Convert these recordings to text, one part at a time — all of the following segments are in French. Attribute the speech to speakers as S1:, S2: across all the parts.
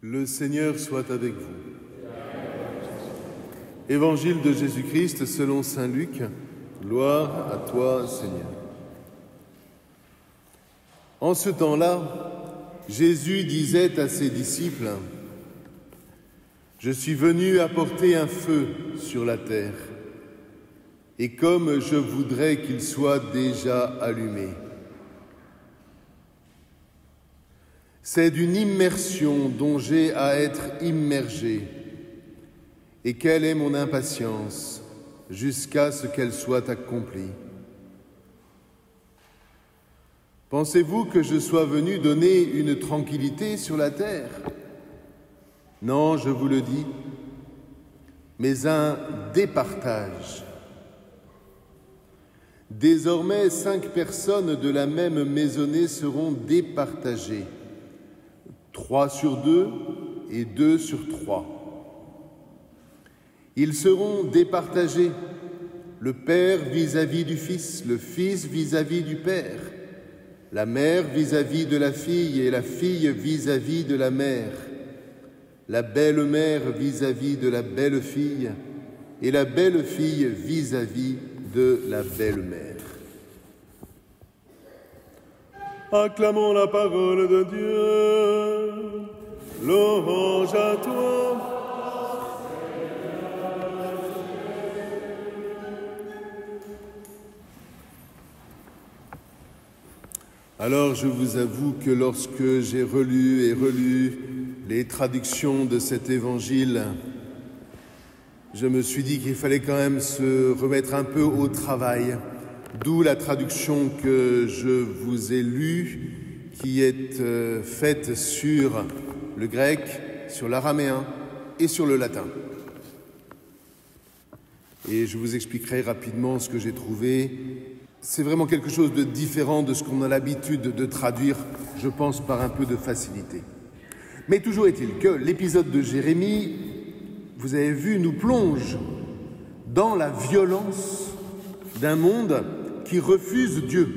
S1: Le Seigneur soit avec vous. Évangile de Jésus-Christ selon saint Luc. Gloire à toi, Seigneur. En ce temps-là, Jésus disait à ses disciples : « Je suis venu apporter un feu sur la terre, et comme je voudrais qu'il soit déjà allumé. » C'est d'une immersion dont j'ai à être immergé, et quelle est mon impatience jusqu'à ce qu'elle soit accomplie. Pensez-vous que je sois venu donner une tranquillité sur la terre? Non, je vous le dis, mais un départage. Désormais, 5 personnes de la même maisonnée seront départagées. 3 sur 2 et 2 sur 3. Ils seront départagés, le père vis-à-vis du fils, le fils vis-à-vis du père, la mère vis-à-vis de la fille et la fille vis-à-vis de la mère, la belle-mère vis-à-vis de la belle-fille et la belle-fille vis-à-vis de la belle-mère. Acclamons la parole de Dieu. Louange à toi. Alors je vous avoue que lorsque j'ai relu et relu les traductions de cet évangile, je me suis dit qu'il fallait quand même se remettre un peu au travail. D'où la traduction que je vous ai lue, qui est faite sur le grec, sur l'araméen et sur le latin. Et je vous expliquerai rapidement ce que j'ai trouvé. C'est vraiment quelque chose de différent de ce qu'on a l'habitude de traduire, je pense, par un peu de facilité. Mais toujours est-il que l'épisode de Jérémie, vous avez vu, nous plonge dans la violence d'un monde qui refuse Dieu.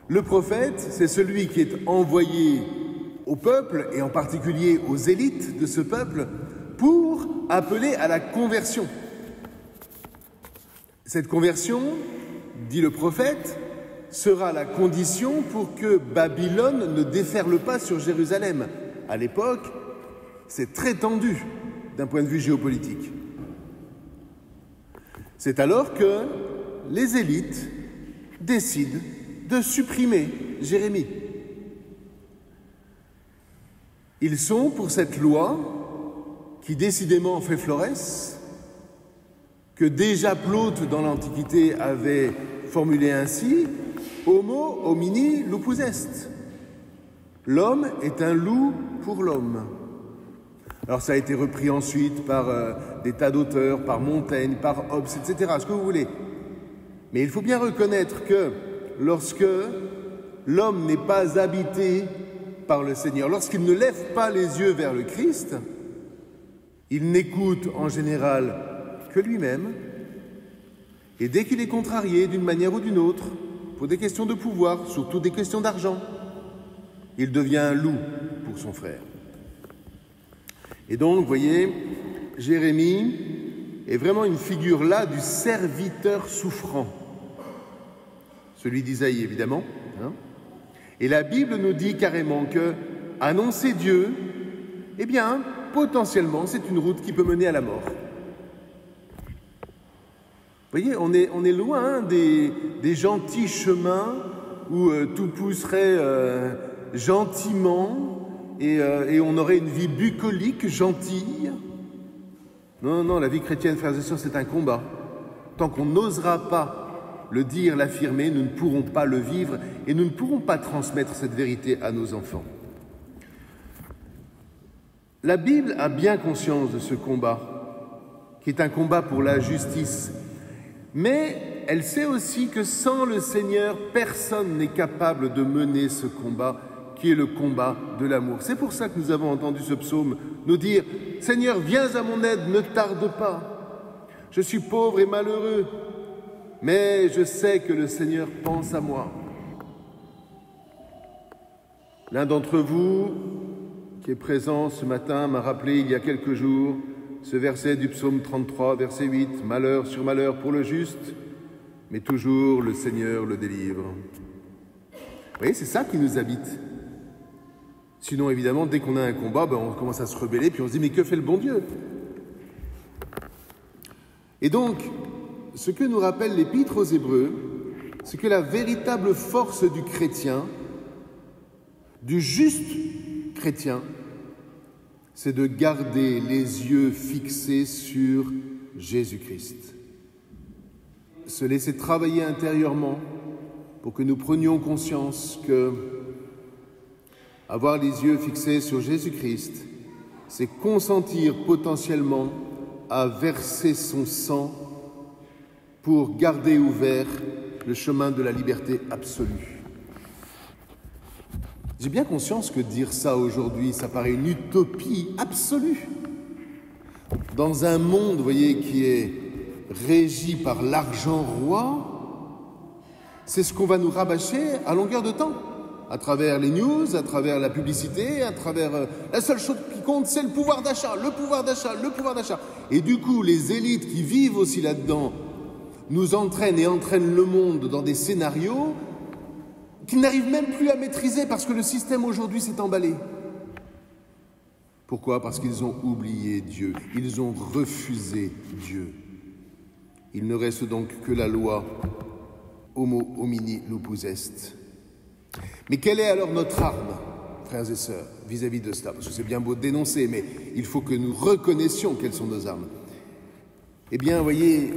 S1: Le prophète, c'est celui qui est envoyé au peuple, et en particulier aux élites de ce peuple, pour appeler à la conversion. Cette conversion, dit le prophète, sera la condition pour que Babylone ne déferle pas sur Jérusalem. À l'époque, c'est très tendu d'un point de vue géopolitique. C'est alors que les élites décident de supprimer Jérémie. Ils sont pour cette loi qui décidément fait florès, que déjà Plaute dans l'Antiquité avait formulé ainsi: Homo homini lupus est. L'homme est un loup pour l'homme. Alors ça a été repris ensuite par des tas d'auteurs, par Montaigne, par Hobbes, etc., ce que vous voulez. Mais il faut bien reconnaître que lorsque l'homme n'est pas habité par le Seigneur, lorsqu'il ne lève pas les yeux vers le Christ, il n'écoute en général que lui-même, et dès qu'il est contrarié d'une manière ou d'une autre, pour des questions de pouvoir, surtout des questions d'argent, il devient un loup pour son frère. Et donc, vous voyez, Jérémie est vraiment une figure là du serviteur souffrant. Celui d'Isaïe, évidemment. Et la Bible nous dit carrément que annoncer Dieu, eh bien, potentiellement, c'est une route qui peut mener à la mort. Vous voyez, on est loin des gentils chemins où tout pousserait gentiment, et on aurait une vie bucolique, gentille. Non, non, la vie chrétienne, frères et sœurs, c'est un combat. Tant qu'on n'osera pas le dire, l'affirmer, nous ne pourrons pas le vivre et nous ne pourrons pas transmettre cette vérité à nos enfants. La Bible a bien conscience de ce combat, qui est un combat pour la justice. Mais elle sait aussi que sans le Seigneur, personne n'est capable de mener ce combat, qui est le combat de l'amour. C'est pour ça que nous avons entendu ce psaume nous dire « Seigneur, viens à mon aide, ne tarde pas. Je suis pauvre et malheureux, mais je sais que le Seigneur pense à moi. » L'un d'entre vous qui est présent ce matin m'a rappelé il y a quelques jours ce verset du psaume 33, verset 8, « Malheur sur malheur pour le juste, mais toujours le Seigneur le délivre. » Vous voyez, c'est ça qui nous habite. Sinon, évidemment, dès qu'on a un combat, on commence à se rebeller, puis on se dit « Mais que fait le bon Dieu ?» Et donc, ce que nous rappelle l'Épître aux Hébreux, c'est que la véritable force du chrétien, du juste chrétien, c'est de garder les yeux fixés sur Jésus-Christ. Se laisser travailler intérieurement pour que nous prenions conscience que avoir les yeux fixés sur Jésus-Christ, c'est consentir potentiellement à verser son sang pour garder ouvert le chemin de la liberté absolue. J'ai bien conscience que dire ça aujourd'hui, ça paraît une utopie absolue. Dans un monde, vous voyez, qui est régi par l'argent roi, c'est ce qu'on va nous rabâcher à longueur de temps, à travers les news, à travers la publicité, à travers... la seule chose qui compte, c'est le pouvoir d'achat, le pouvoir d'achat, le pouvoir d'achat. Et du coup, les élites qui vivent aussi là-dedans nous entraînent et entraînent le monde dans des scénarios qu'ils n'arrivent même plus à maîtriser parce que le système aujourd'hui s'est emballé. Pourquoi? Parce qu'ils ont oublié Dieu, ils ont refusé Dieu. Il ne reste donc que la loi homo homini lupus est. Mais quelle est alors notre arme, frères et sœurs, vis-à-vis de cela? Parce que c'est bien beau de dénoncer, mais il faut que nous reconnaissions quelles sont nos armes. Eh bien, vous voyez,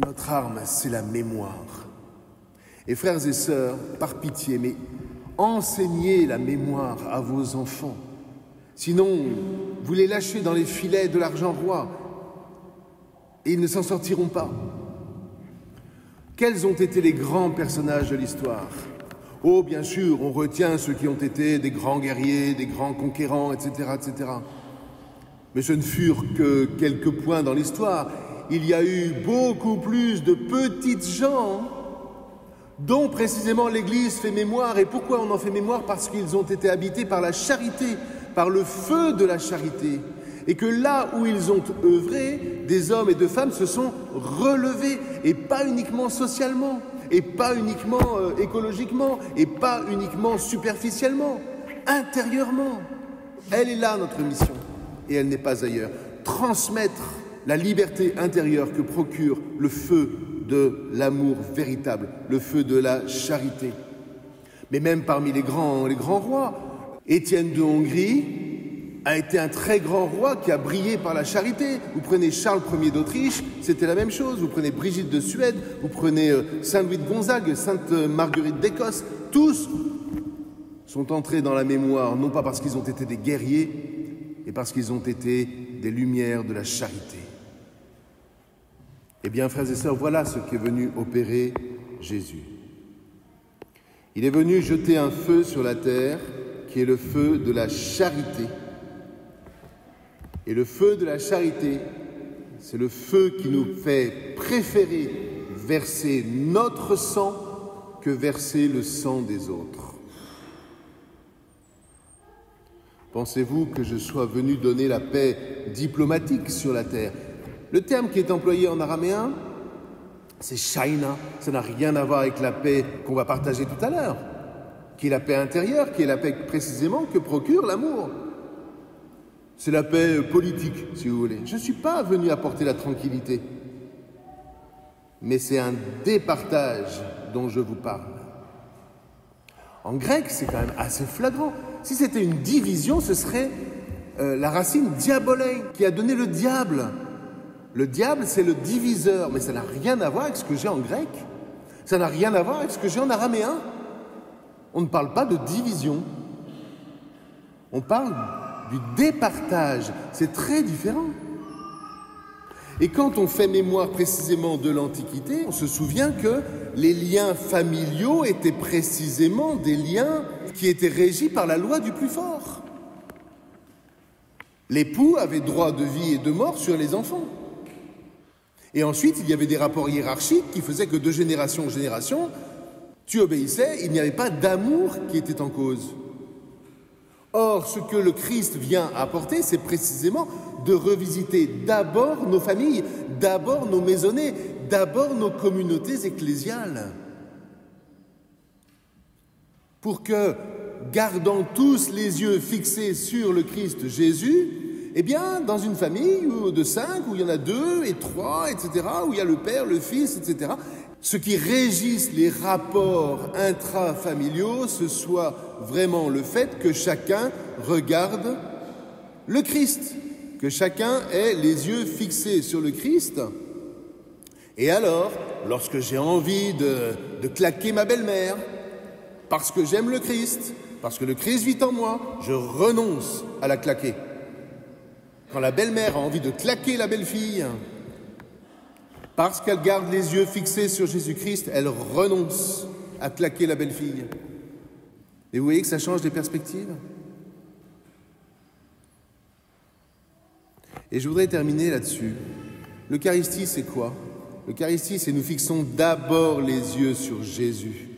S1: notre arme, c'est la mémoire. Et frères et sœurs, par pitié, mais enseignez la mémoire à vos enfants. Sinon, vous les lâchez dans les filets de l'argent roi et ils ne s'en sortiront pas. Quels ont été les grands personnages de l'histoire? Oh, bien sûr, on retient ceux qui ont été des grands guerriers, des grands conquérants, etc., etc. Mais ce ne furent que quelques points dans l'histoire. Il y a eu beaucoup plus de petites gens dont précisément l'Église fait mémoire. Et pourquoi on en fait mémoire? Parce qu'ils ont été habités par la charité, par le feu de la charité. Et que là où ils ont œuvré, des hommes et de femmes se sont relevés, et pas uniquement socialement, et pas uniquement écologiquement, et pas uniquement superficiellement, intérieurement. Elle est là, notre mission, et elle n'est pas ailleurs. Transmettre la liberté intérieure que procure le feu de l'amour véritable, le feu de la charité. Mais même parmi les grands rois, Étienne de Hongrie a été un très grand roi qui a brillé par la charité. Vous prenez Charles Ier d'Autriche, c'était la même chose. Vous prenez Brigitte de Suède, vous prenez Saint-Louis de Gonzague, Sainte Marguerite d'Écosse. Tous sont entrés dans la mémoire, non pas parce qu'ils ont été des guerriers, mais parce qu'ils ont été des lumières de la charité. Eh bien, frères et sœurs, voilà ce qu'est venu opérer Jésus. Il est venu jeter un feu sur la terre, qui est le feu de la charité. Et le feu de la charité, c'est le feu qui nous fait préférer verser notre sang que verser le sang des autres. Pensez-vous que je sois venu donner la paix diplomatique sur la terre? Le terme qui est employé en araméen, c'est shaina. Ça n'a rien à voir avec la paix qu'on va partager tout à l'heure, qui est la paix intérieure, qui est la paix précisément que procure l'amour. C'est la paix politique, si vous voulez. Je ne suis pas venu apporter la tranquillité, mais c'est un départage dont je vous parle. En grec, c'est quand même assez flagrant. Si c'était une division, ce serait la racine diabolei, qui a donné le diable. Le diable, c'est le diviseur, mais ça n'a rien à voir avec ce que j'ai en grec. Ça n'a rien à voir avec ce que j'ai en araméen. On ne parle pas de division. On parle du départage. C'est très différent. Et quand on fait mémoire précisément de l'Antiquité, on se souvient que les liens familiaux étaient précisément des liens qui étaient régis par la loi du plus fort. L'époux avait droit de vie et de mort sur les enfants. Et ensuite, il y avait des rapports hiérarchiques qui faisaient que de génération en génération, tu obéissais, il n'y avait pas d'amour qui était en cause. Or, ce que le Christ vient apporter, c'est précisément de revisiter d'abord nos familles, d'abord nos maisonnées, d'abord nos communautés ecclésiales. Pour que, gardant tous les yeux fixés sur le Christ Jésus, eh bien, dans une famille de 5, où il y en a 2 et 3, etc., où il y a le Père, le Fils, etc., ce qui régisse les rapports intrafamiliaux, ce soit vraiment le fait que chacun regarde le Christ, que chacun ait les yeux fixés sur le Christ. Et alors, lorsque j'ai envie de claquer ma belle-mère, parce que j'aime le Christ, parce que le Christ vit en moi, je renonce à la claquer. Quand la belle-mère a envie de claquer la belle-fille, parce qu'elle garde les yeux fixés sur Jésus-Christ, elle renonce à claquer la belle-fille. Et vous voyez que ça change les perspectives. Et je voudrais terminer là-dessus. L'Eucharistie, c'est quoi? L'Eucharistie, c'est nous fixons d'abord les yeux sur Jésus.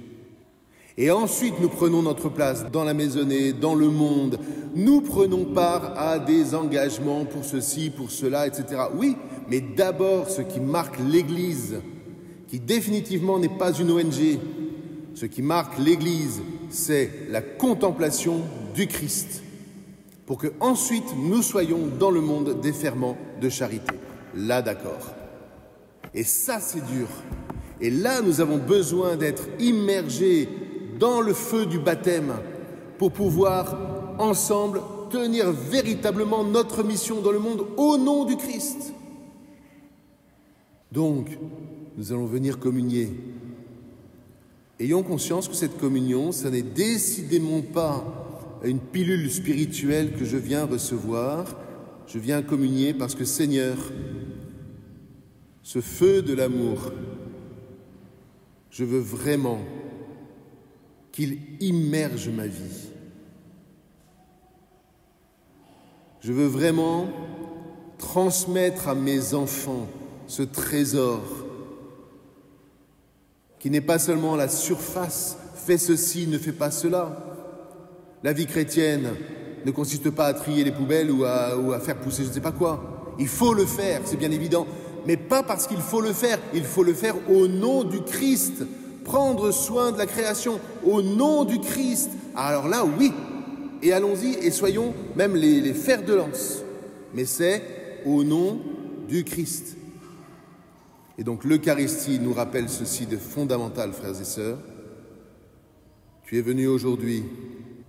S1: Et ensuite, nous prenons notre place dans la maisonnée, dans le monde. Nous prenons part à des engagements pour ceci, pour cela, etc. Oui, mais d'abord, ce qui marque l'Église, qui définitivement n'est pas une ONG, ce qui marque l'Église, c'est la contemplation du Christ, pour que ensuite nous soyons dans le monde des ferments de charité. Là, d'accord. Et ça, c'est dur. Et là, nous avons besoin d'être immergés dans le feu du baptême pour pouvoir, ensemble, tenir véritablement notre mission dans le monde au nom du Christ. Donc, nous allons venir communier. Ayons conscience que cette communion, ça n'est décidément pas une pilule spirituelle que je viens recevoir. Je viens communier parce que, Seigneur, ce feu de l'amour, je veux vraiment qu'il immerge ma vie. Je veux vraiment transmettre à mes enfants ce trésor qui n'est pas seulement la surface, fais ceci, ne fais pas cela. La vie chrétienne ne consiste pas à trier les poubelles ou à faire pousser je ne sais pas quoi. Il faut le faire, c'est bien évident, mais pas parce qu'il faut le faire au nom du Christ. Prendre soin de la création au nom du Christ. Alors là, oui, et allons-y et soyons même les fers de lance. Mais c'est au nom du Christ. Et donc l'Eucharistie nous rappelle ceci de fondamental, frères et sœurs. Tu es venu aujourd'hui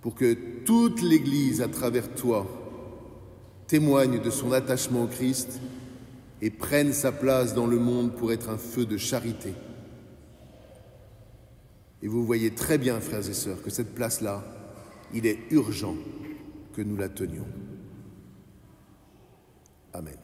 S1: pour que toute l'Église, à travers toi, témoigne de son attachement au Christ et prenne sa place dans le monde pour être un feu de charité. Et vous voyez très bien, frères et sœurs, que cette place-là, il est urgent que nous la tenions. Amen.